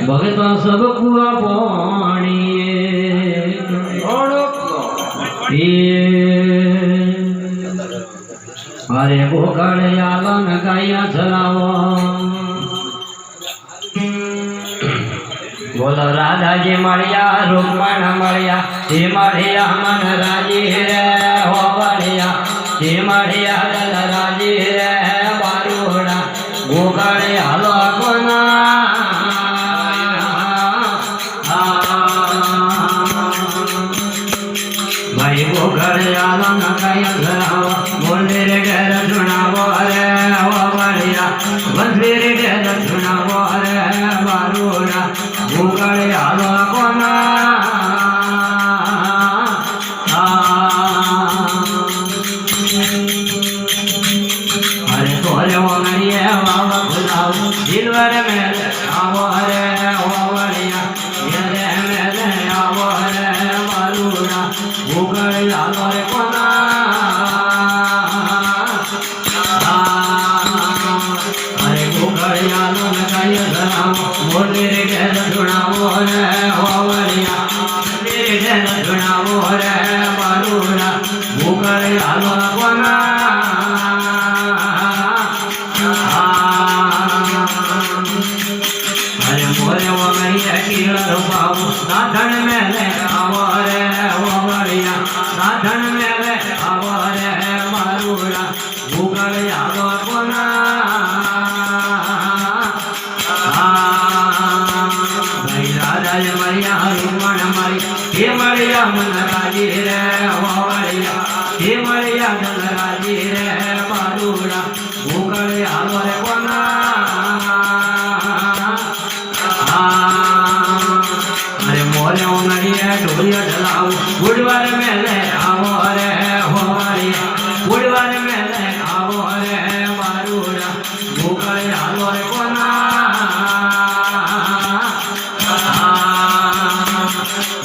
भगता सब कुआ पानी अरे गोकड़ आलन गाया चलाओ बोलो राधा जी मरिया रुक्मण मरिया जी मरिया मन राजी रे हो मरिया जी मरिया दल राजी रे बारूड़ा गोकड़ आलो कोना भाई गोकड़ आलो न गाया चलाओ मंदिर घर सुनावो रे हो मरिया मंदिर घर सुनावो रे बारूड़ा गोकड़ आलो कोना अरे तोरे वो मरिया बाबा खुदाओ दिलवर में आवो रे ओ मरिया ये में आवो रे बारूड़ा गोकड़ आलो रे कोना अरे गोकड़ आलो न गाया चलाओ मंदिर घर सुनावो रे हो मरिया मंदिर घर सुनावो रे बारूड़ा गोकड़ आलो कोना अरे मोरे वो मैया कीड़ा रुपाओ नाथन में ले आवो रे वो मरिया नाथन में ले आवो रे बारूड़ा गोकड़ आलो कोना राधा मरिया रुक्मण मरिया हे मरिया मन राजी रे हो मरिया हे मरिया दल राजी रे बारूड़ा गोकड़ आलो रे कोना अरे मोरे ओ मरिया ढोलिया ढलाओ बुढ़वार में ले आवो रे हो मरिया बुढ़वार में ले आवो रे बारूड़ा गोकड़ आलो रे कोना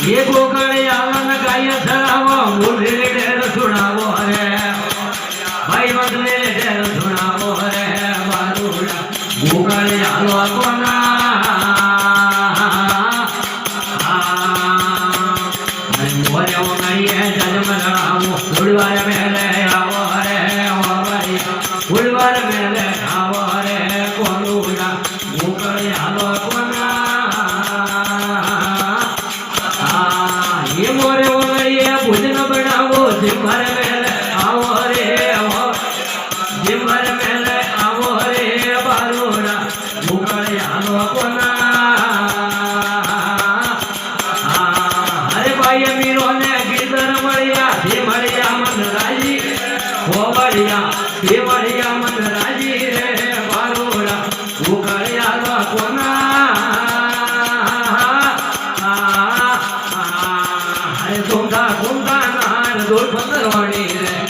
ये गोकड़ आलन गाया चलावो मंदिर ढेर सुनावो रे भाई मंदिर ढेर सुनावो रे बारूड़ा गोकड़ आलो कोना मोरे वो मरिया जन्म लगाओ बुढ़वार में ले आवो रे ओ मरिया बुढ़वार में ले आवो रे कोलूड़ा गोकड़ आलो कोना ये मोरे वो मरिया भोजन बनावो जिम्भर में ले आवो रे ओ जिम्भर में ले आवो रे बारूड़ा गोकड़ आलो कोना अरे भाई मीरो ने गिरधर मरिया हे मरिया मन राजी हो मरिया हे मरिया मन राजी रे बारूड़ा गोकड़ आलो कोना अरे तुमका नान दूर पंदरवाणी